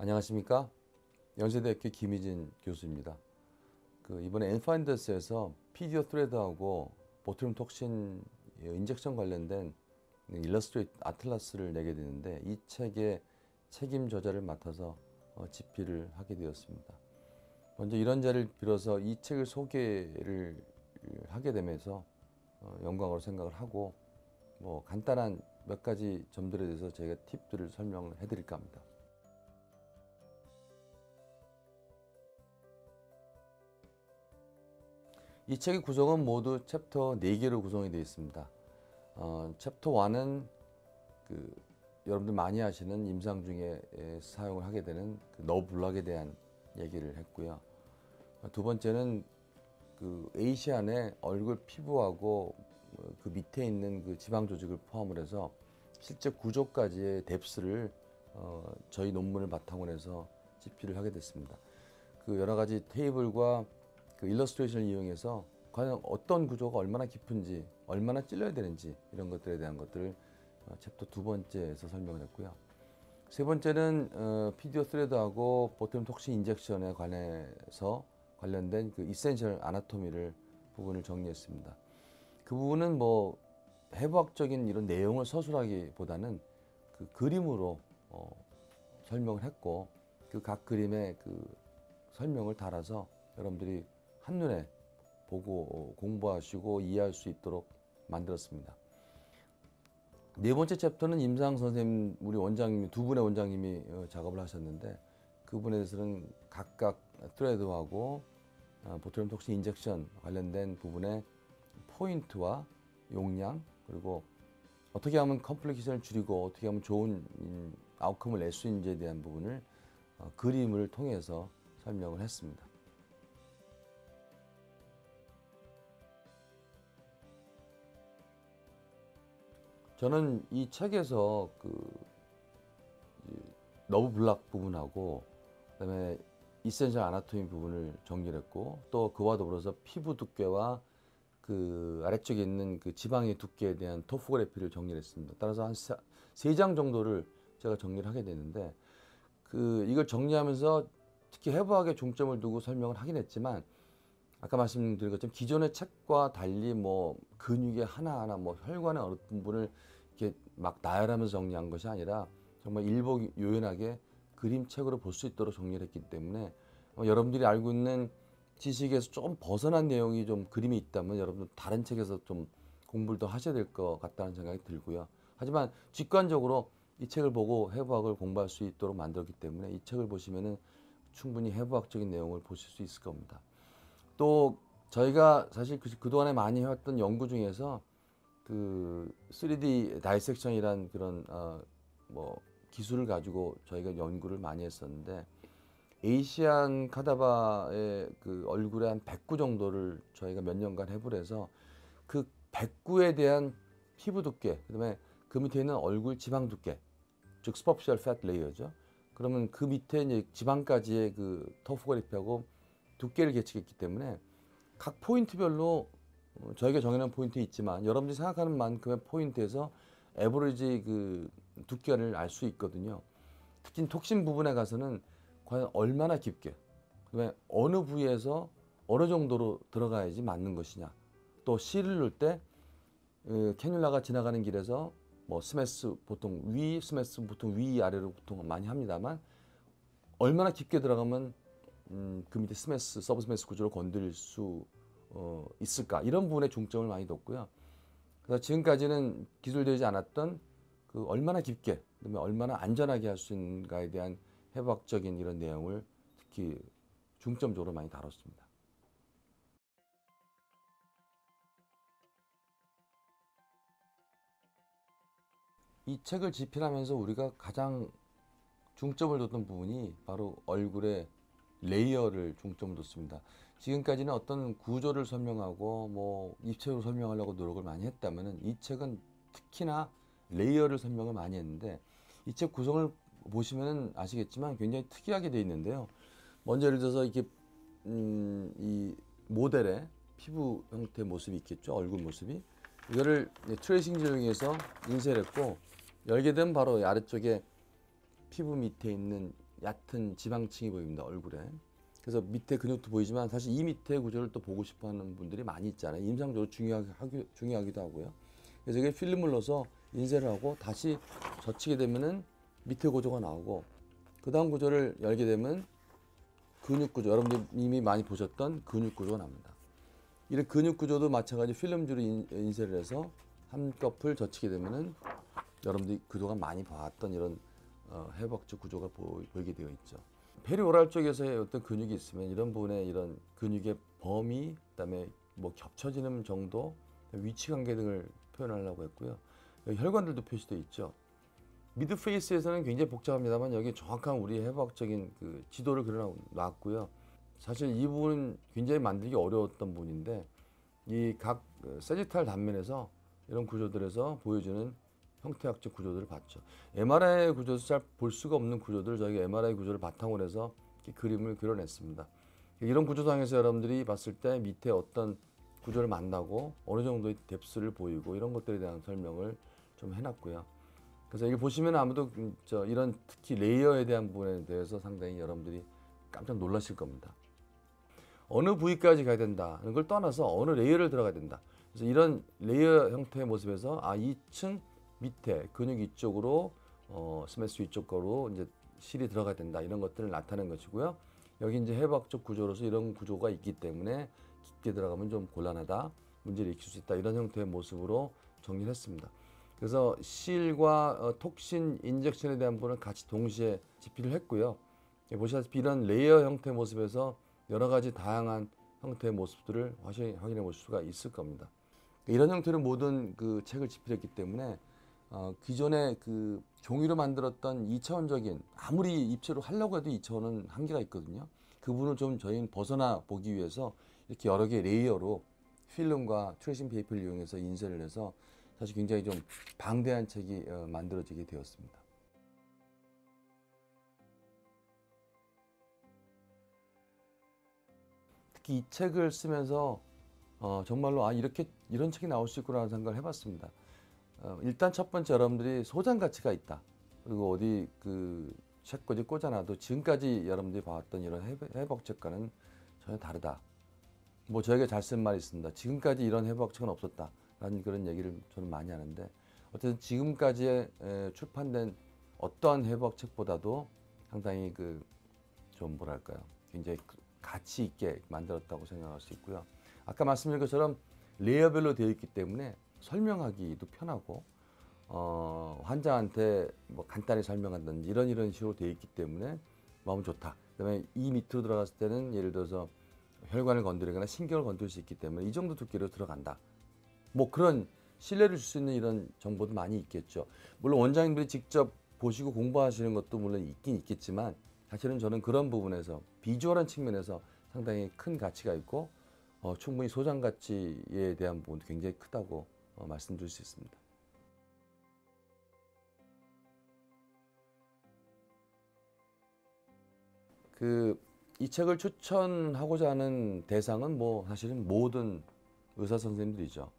안녕하십니까? 연세대학교 김희진 교수입니다. 이번에 엔파인더스에서 피디오 트레드하고 보트륨 톡신 인젝션 관련된 일러스트레이트 아틀라스를 내게 되는데, 이 책의 책임 저자를 맡아서 집필을 하게 되었습니다. 먼저 이런 자리를 빌어서 이 책을 소개를 하게 되면서 영광으로 생각을 하고, 간단한 몇 가지 점들에 대해서 저희가 팁들을 설명을 해드릴까 합니다. 이 책의 구성은 모두 챕터 4개로 구성이 되어 있습니다. 챕터 1은 여러분들 많이 아시는 임상 중에 사용을 하게 되는 너블락에 대한 얘기를 했고요. 두 번째는 에이시안의 얼굴 피부하고 그 밑에 있는 그 지방 조직을 포함을 해서 실제 구조까지의 뎁스를 저희 논문을 바탕으로 해서 집필을 하게 됐습니다. 여러 가지 테이블과 일러스트레이션을 이용해서 과연 어떤 구조가 얼마나 깊은지, 얼마나 찔러야 되는지, 이런 것들에 대한 것들을 챕터 두 번째에서 설명을 했고요. 세 번째는 피디오 스레드하고 보텀 톡신 인젝션에 관해서 관련된 이센셜 아나토미를 부분을 정리했습니다. 그 부분은 해부학적인 이런 내용을 서술하기보다는 그림으로 설명을 했고, 각 그림의 설명을 달아서 여러분들이 한눈에 보고 공부하시고 이해할 수 있도록 만들었습니다. 네 번째 챕터는 임상 선생님, 우리 원장님, 두 분의 원장님이 작업을 하셨는데, 그분에 대해서는 각각 트레드하고 보트륨 톡신 인젝션 관련된 부분의 포인트와 용량, 그리고 어떻게 하면 컴플리케이션을 줄이고 어떻게 하면 좋은 아웃컴을 낼 수 있는지에 대한 부분을 그림을 통해서 설명을 했습니다. 저는 이 책에서 너브 블락 부분하고 그다음에 이센셜 아나토미 부분을 정리를 했고, 또 그와 더불어서 피부 두께와 아래쪽에 있는 지방의 두께에 대한 토포그래피를 정리를 했습니다. 따라서 한 3장 정도를 제가 정리를 하게 되는데, 이걸 정리하면서 특히 해부학에 중점을 두고 설명을 하긴 했지만, 아까 말씀드린 것처럼 기존의 책과 달리 근육의 하나하나 혈관의 어느 부분을 이렇게 막 나열하면서 정리한 것이 아니라 정말 일목요연하게 그림책으로 볼 수 있도록 정리를 했기 때문에, 여러분들이 알고 있는 지식에서 좀 벗어난 내용이 좀 그림이 있다면 여러분들 다른 책에서 좀 공부를 더 하셔야 될 것 같다는 생각이 들고요. 하지만 직관적으로 이 책을 보고 해부학을 공부할 수 있도록 만들었기 때문에 이 책을 보시면은 충분히 해부학적인 내용을 보실 수 있을 겁니다. 또 저희가 사실 그동안에 많이 해왔던 연구 중에서 3D 다이섹션이란 그런 기술을 가지고 저희가 연구를 많이 했었는데, 에이시안 카다바의 얼굴의 한 100구 정도를 저희가 몇 년간 해부를 해서 100구에 대한 피부 두께, 그다음에 그 밑에 있는 얼굴 지방 두께, 즉 superficial fat layer죠. 그러면 그 밑에 이제 지방까지의 토포그래피하고 두께를 계측했기 때문에 각 포인트별로 저희가 정해놓은 포인트 있지만 여러분들이 생각하는 만큼의 포인트에서 에버리지 두께를 알 수 있거든요. 특히 톡신 부분에 가서는 과연 얼마나 깊게, 그다음에 어느 부위에서 어느 정도로 들어가야지 맞는 것이냐, 또 실을 넣을 때 캐뉼라가 지나가는 길에서 스매스 보통 위 아래로 보통 많이 합니다만, 얼마나 깊게 들어가면 그 밑에 서브 스매스 구조를 건드릴 수 있을까, 이런 부분에 중점을 많이 뒀고요. 그래서 지금까지는 기술되지 않았던 얼마나 깊게, 그다음에 얼마나 안전하게 할 수 있는가에 대한 해부학적인 이런 내용을 특히 중점적으로 많이 다뤘습니다. 이 책을 집필하면서 우리가 가장 중점을 뒀던 부분이 바로 얼굴의 레이어를 중점을 뒀습니다. 지금까지는 어떤 구조를 설명하고 입체적으로 설명하려고 노력을 많이 했다면은, 이 책은 특히나 레이어를 설명을 많이 했는데, 이 책 구성을 보시면은 아시겠지만 굉장히 특이하게 되어 있는데요. 먼저 예를 들어서 이렇게 이 모델의 피부 형태 모습이 있겠죠. 얼굴 모습이. 이거를 트레이싱 이용해서 인쇄를 했고, 열게 되면 바로 아래쪽에 피부 밑에 있는 얕은 지방층이 보입니다, 얼굴에. 그래서 밑에 근육도 보이지만 사실 이 밑에 구조를 또 보고 싶어 하는 분들이 많이 있잖아요. 임상적으로 중요하기도 하고요. 그래서 이게 필름을 넣어서 인쇄를 하고 다시 젖히게 되면은 밑에 구조가 나오고, 그 다음 구조를 열게 되면 근육 구조, 여러분들 이미 많이 보셨던 근육 구조가 납니다. 이런 근육 구조도 마찬가지 필름주로 인쇄를 해서 한꺼풀 젖히게 되면은 여러분들이 그동안 많이 봤던 이런 해부학적 구조가 보이게 되어 있죠. 페리오랄 쪽에서의 어떤 근육이 있으면 이런 부분에 이런 근육의 범위, 그다음에 뭐 겹쳐지는 정도, 위치 관계 등을 표현하려고 했고요. 여기 혈관들도 표시되어 있죠. 미드 페이스에서는 굉장히 복잡합니다만 여기 정확한 우리 해부학적인 그 지도를 그려놨고요. 사실 이 부분은 굉장히 만들기 어려웠던 부분인데 이 각 세지탈 단면에서 이런 구조들에서 보여주는 형태학적 구조들을 봤죠. MRI 구조에서 잘 볼 수가 없는 구조들을 저희가 MRI 구조를 바탕으로 해서 그림을 그려냈습니다. 이런 구조상에서 여러분들이 봤을 때 밑에 어떤 구조를 만나고 어느 정도의 뎁스를 보이고 이런 것들에 대한 설명을 좀 해놨고요. 그래서 이걸 보시면 아무도 이런 특히 레이어에 대한 부분에 대해서 상당히 여러분들이 깜짝 놀라실 겁니다. 어느 부위까지 가야 된다는 걸 떠나서 어느 레이어를 들어가야 된다. 그래서 이런 레이어 형태의 모습에서 2층 밑에 근육 이쪽으로 스매스 이쪽 거로 이제 실이 들어가야 된다. 이런 것들을 나타낸 것이고요. 여기 이제 해부학적 구조로서 이런 구조가 있기 때문에 깊게 들어가면 좀 곤란하다. 문제를 일으킬 수 있다. 이런 형태의 모습으로 정리를 했습니다. 그래서 실과 톡신 인젝션에 대한 부분을 같이 동시에 집필을 했고요. 보시다시피 이런 레이어 형태의 모습에서 여러 가지 다양한 형태의 모습들을 확인해 볼 수가 있을 겁니다. 이런 형태로 모든 그 책을 집필했기 때문에 기존에 그 종이로 만들었던 2차원적인 아무리 입체로 하려고 해도 2차원은 한계가 있거든요. 그 부분을 좀 저희는 벗어나 보기 위해서 이렇게 여러 개의 레이어로 필름과 트레이싱 페이퍼를 이용해서 인쇄를 해서 사실 굉장히 좀 방대한 책이 만들어지게 되었습니다. 특히 이 책을 쓰면서 정말로 이런 책이 나올 수 있구나 하는 생각을 해봤습니다. 일단 첫 번째 여러분들이 소장 가치가 있다. 그리고 어디 그 책꽂이 꽂아놔도 지금까지 여러분들이 봐왔던 이런 해부학책과는 전혀 다르다. 뭐 저에게 잘 쓴 말이 있습니다. 지금까지 이런 해부학책은 없었다. 라는 그런 얘기를 저는 많이 하는데 어쨌든 지금까지 출판된 어떠한 해부학책보다도 상당히 그 좀 뭐랄까요. 굉장히 가치 있게 만들었다고 생각할 수 있고요. 아까 말씀드린 것처럼 레이어별로 되어 있기 때문에 설명하기도 편하고 환자한테 뭐 간단히 설명한다든지 이런 식으로 되어 있기 때문에 마음 좋다. 그다음에 이 밑으로 들어갔을 때는 예를 들어서 혈관을 건드리거나 신경을 건드릴 수 있기 때문에 이 정도 두께로 들어간다. 뭐 그런 신뢰를 줄 수 있는 이런 정보도 많이 있겠죠. 물론 원장님들이 직접 보시고 공부하시는 것도 물론 있긴 있겠지만 사실은 저는 그런 부분에서 비주얼한 측면에서 상당히 큰 가치가 있고 충분히 소장 가치에 대한 부분도 굉장히 크다고 말씀드릴 수 있습니다. 이 책을 추천하고자 하는 대상은 뭐 사실은 모든 의사 선생님들이죠.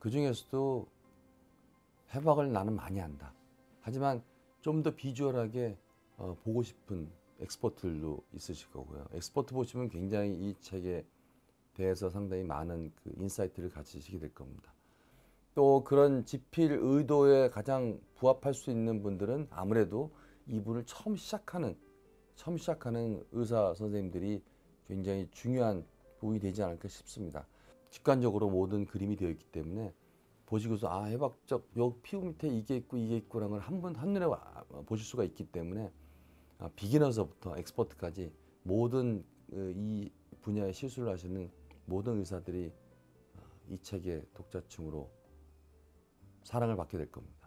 그 중에서도 해부학을 나는 많이 한다. 하지만 좀 더 비주얼하게 보고 싶은 엑스퍼트들도 있으실 거고요. 엑스퍼트 보시면 굉장히 이 책에 대해서 상당히 많은 그 인사이트를 가지시게 될 겁니다. 또 그런 집필 의도에 가장 부합할 수 있는 분들은 아무래도 이분을 처음 시작하는 의사 선생님들이 굉장히 중요한 부분이 되지 않을까 싶습니다. 직관적으로 모든 그림이 되어 있기 때문에 보시고서 해부학적 요 피부 밑에 이게 있고라는 걸 한눈에 보실 수가 있기 때문에 비기너서부터 엑스퍼트까지 모든 이 분야의 시술을 하시는 모든 의사들이 이 책의 독자층으로 사랑을 받게 될 겁니다.